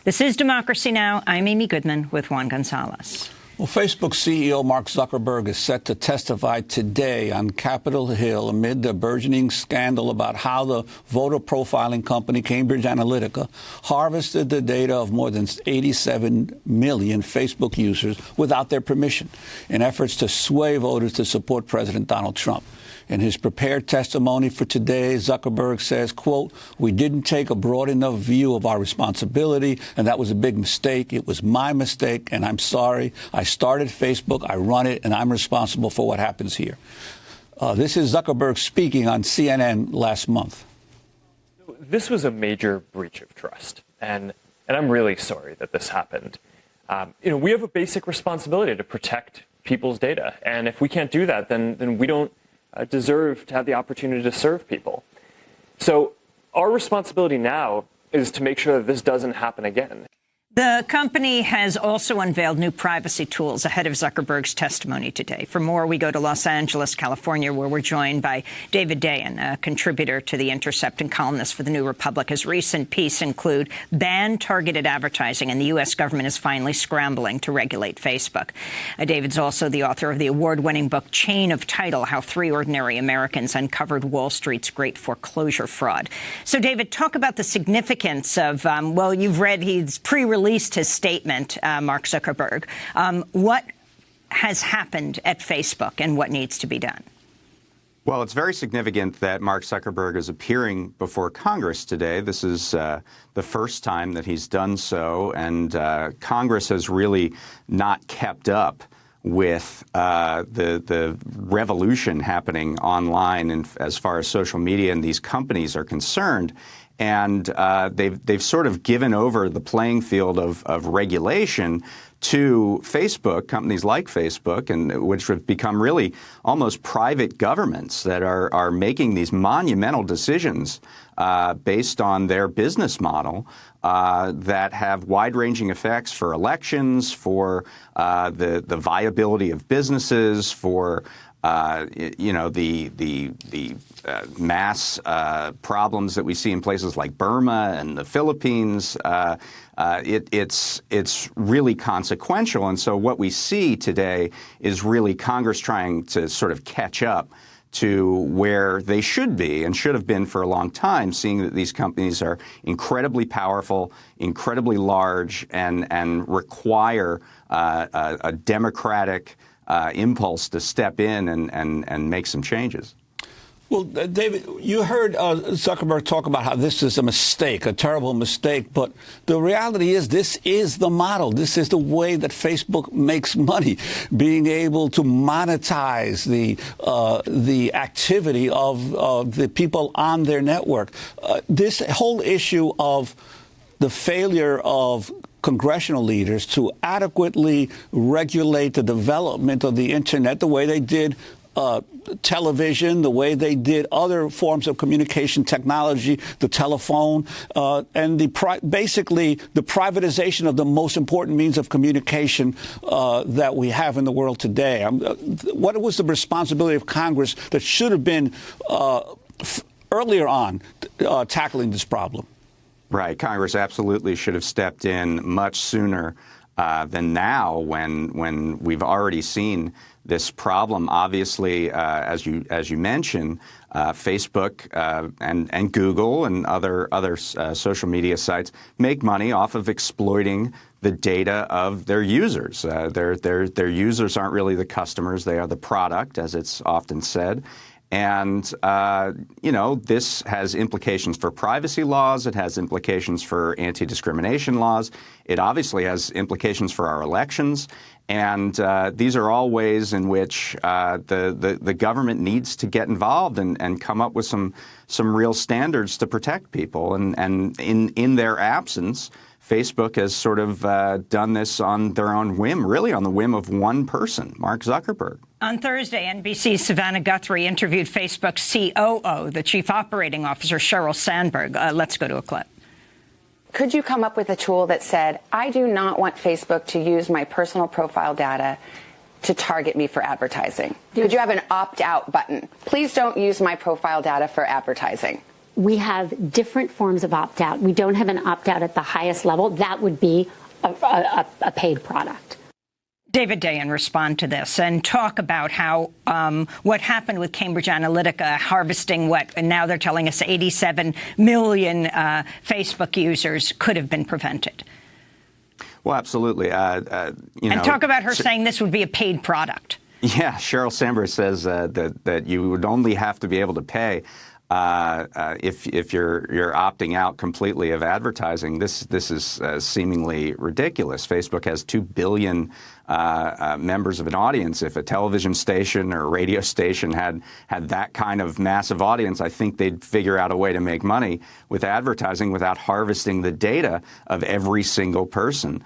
This is Democracy Now! I'm Amy Goodman with Juan Gonzalez. Well, Facebook CEO Mark Zuckerberg is set to testify today on Capitol Hill amid the burgeoning scandal about how the voter profiling company Cambridge Analytica harvested the data of more than 87 million Facebook users without their permission in efforts to sway voters to support President Donald Trump. In his prepared testimony for today, Zuckerberg says, quote, "We didn't take a broad enough view of our responsibility, and that was a big mistake. It was my mistake, and I'm sorry. I started Facebook, I run it, and I'm responsible for what happens here." This is Zuckerberg speaking on CNN last month. This was a major breach of trust, and I'm really sorry that this happened. We have a basic responsibility to protect people's data, and if we can't do that, then we don't deserve to have the opportunity to serve people. So our responsibility now is to make sure that this doesn't happen again. The company has also unveiled new privacy tools ahead of Zuckerberg's testimony today. For more, we go to Los Angeles, California, where we're joined by David Dayen, a contributor to The Intercept and columnist for The New Republic. His recent piece include ban targeted advertising, and the U.S. government is finally scrambling to regulate Facebook. David's also the author of the award-winning book Chain of Title, How Three Ordinary Americans Uncovered Wall Street's Great Foreclosure Fraud. So, David, talk about the significance of, you've read he's pre-released his statement, Mark Zuckerberg. What has happened at Facebook and what needs to be done? Well, it's very significant that Mark Zuckerberg is appearing before Congress today. This is the first time that he's done so, and Congress has really not kept up with the revolution happening online and as far as social media and these companies are concerned. And they've sort of given over the playing field of regulation to Facebook, companies like Facebook, and which have become really almost private governments that are making these monumental decisions based on their business model that have wide-ranging effects for elections, for the viability of businesses, for the mass problems that we see in places like Burma and the Philippines. It's really consequential. And so what we see today is really Congress trying to sort of catch up to where they should be and should have been for a long time, seeing that these companies are incredibly powerful, incredibly large, and require a democratic impulse to step in and make some changes. Well, David, you heard Zuckerberg talk about how this is a mistake, a terrible mistake. But the reality is this is the model. This is the way that Facebook makes money, being able to monetize the activity of the people on their network. This whole issue of the failure of congressional leaders to adequately regulate the development of the Internet the way they did television, the way they did other forms of communication technology, the telephone, and basically the privatization of the most important means of communication that we have in the world today. What was the responsibility of Congress that should have been earlier on tackling this problem? Right. Congress absolutely should have stepped in much sooner than now when we've already seen this problem. Obviously, as you mentioned, Facebook and Google and other social media sites make money off of exploiting the data of their users. Their users aren't really the customers; they are the product, as it's often said. And, this has implications for privacy laws. It has implications for anti-discrimination laws. It obviously has implications for our elections. And these are all ways in which the government needs to get involved and come up with some real standards to protect people. And in their absence, Facebook has sort of done this on their own whim, really on the whim of one person, Mark Zuckerberg. On Thursday, NBC's Savannah Guthrie interviewed Facebook's COO, the Chief Operating Officer, Sheryl Sandberg. Let's go to a clip. Could you come up with a tool that said, I do not want Facebook to use my personal profile data to target me for advertising? Could you have an opt-out button? Please don't use my profile data for advertising. we have different forms of opt-out. We don't have an opt-out at the highest level. That would be a paid product. David Dayen, respond to this and talk about how what happened with Cambridge Analytica harvesting and now they're telling us 87 million Facebook users could have been prevented. Well, absolutely. And talk about her saying this would be a paid product. Yeah, Sheryl Sandberg says that you would only have to be able to pay if you're opting out completely of advertising. This is seemingly ridiculous. Facebook has 2 billion members of an audience. If a television station or a radio station had that kind of massive audience, I think they'd figure out a way to make money with advertising without harvesting the data of every single person.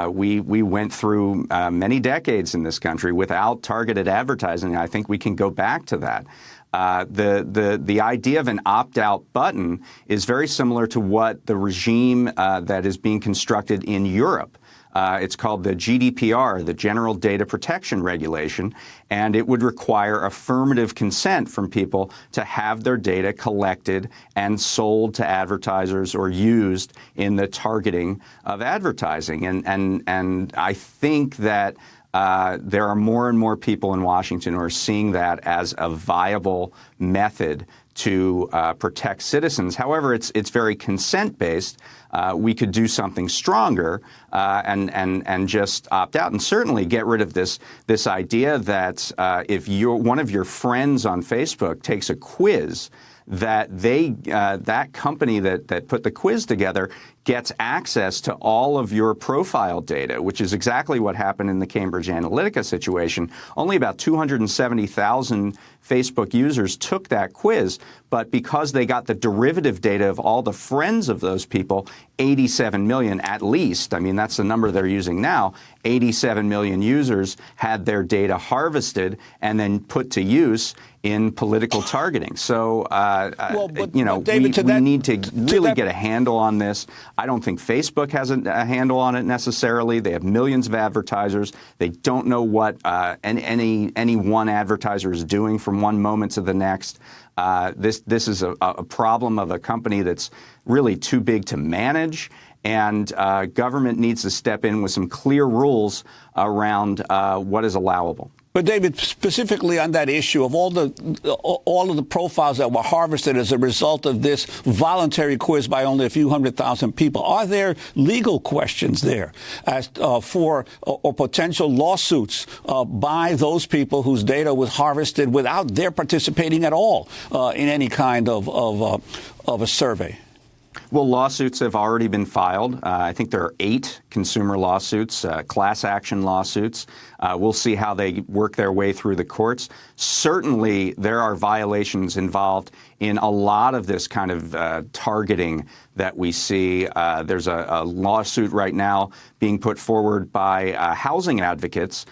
We went through many decades in this country without targeted advertising. I think we can go back to that. The idea of an opt-out button is very similar to what the regime that is being constructed in Europe. It's called the GDPR, the General Data Protection Regulation, and it would require affirmative consent from people to have their data collected and sold to advertisers or used in the targeting of advertising. And I think that there are more and more people in Washington who are seeing that as a viable method to protect citizens. However, it's very consent-based. We could do something stronger and just opt out, and certainly get rid of this idea that if one of your friends on Facebook takes a quiz, that that company that put the quiz together gets access to all of your profile data, which is exactly what happened in the Cambridge Analytica situation. Only about 270,000 Facebook users took that quiz, but because they got the derivative data of all the friends of those people, 87 million at least, I mean, that's the number they're using now, 87 million users had their data harvested and then put to use in political targeting. So, David, we need to really get a handle on this. I don't think Facebook has a handle on it necessarily. They have millions of advertisers. They don't know what any one advertiser is doing from one moment to the next. This is a problem of a company that's really too big to manage, and government needs to step in with some clear rules around what is allowable. But David, specifically on that issue of all of the profiles that were harvested as a result of this voluntary quiz by only a few 100,000 people, are there legal questions there as for potential lawsuits by those people whose data was harvested without their participating at all in any kind of a survey? Well, lawsuits have already been filed. I think there are 8 consumer lawsuits, class action lawsuits. We'll see how they work their way through the courts. Certainly, there are violations involved in a lot of this kind of targeting that we see. There's a lawsuit right now being put forward by housing advocates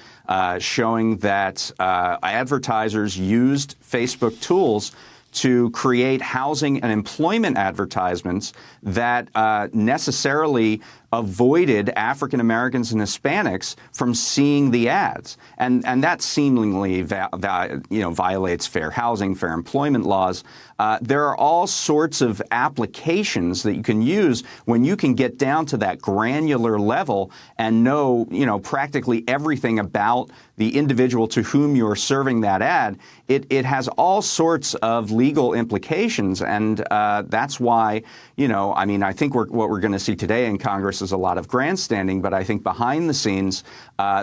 showing that advertisers used Facebook tools to create housing and employment advertisements that necessarily avoided African Americans and Hispanics from seeing the ads, and that seemingly violates fair housing, fair employment laws. There are all sorts of applications that you can use when you can get down to that granular level and know practically everything about the individual to whom you're serving that ad. It has all sorts of legal implications, and that's why I think what we're going to see today in Congress is a lot of grandstanding, but I think behind the scenes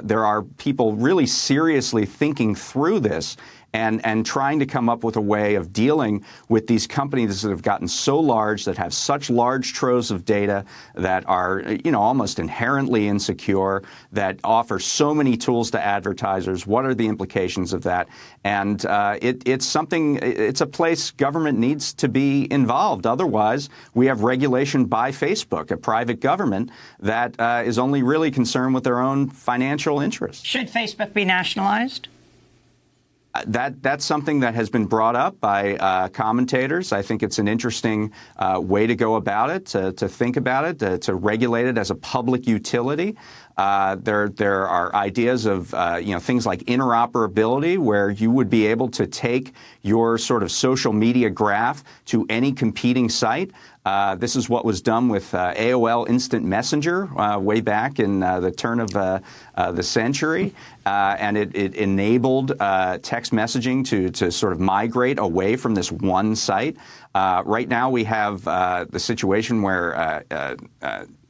there are people really seriously thinking through this and trying to come up with a way of dealing with these companies that have gotten so large, that have such large troves of data, that are almost inherently insecure, that offer so many tools to advertisers. What are the implications of that? And it's a place government needs to be involved. Otherwise, we have regulation by Facebook, a private government that is only really concerned with their own financial interests. Should Facebook be nationalized? That's something that has been brought up by commentators. I think it's an interesting way to go about it, to think about it, to regulate it as a public utility. There are ideas of things like interoperability, where you would be able to take your sort of social media graph to any competing site. This is what was done with AOL Instant Messenger way back in the turn of the century, and it enabled text messaging to sort of migrate away from this one site. Right now we have the situation where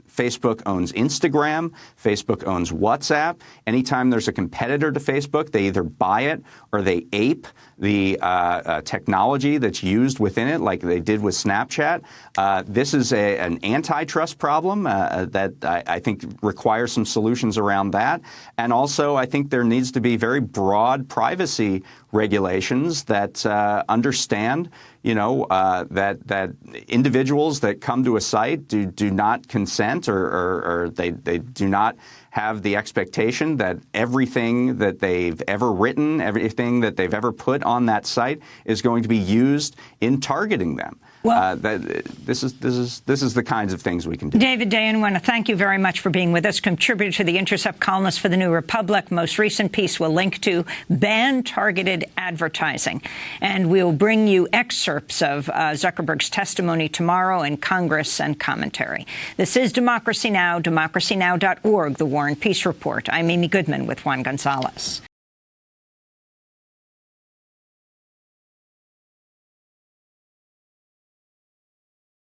Facebook owns Instagram. Facebook owns WhatsApp. Anytime there's a competitor to Facebook, they either buy it or they ape the technology that's used within it, like they did with Snapchat. This is an antitrust problem that I think requires some solutions around that. And also, I think there needs to be very broad privacy regulations that understand, that individuals that come to a site do not consent, or they do not have the expectation that everything that they've ever written, everything that they've ever put on that site is going to be used in targeting them. Well, this is the kinds of things we can do. David Day, I want to thank you very much for being with us. Contributor to The Intercept, columnist for The New Republic. Most recent piece will link to ban targeted advertising. And we'll bring you excerpts of Zuckerberg's testimony tomorrow in Congress and commentary. This is Democracy Now!, democracynow.org, The War and Peace Report. I'm Amy Goodman with Juan Gonzalez.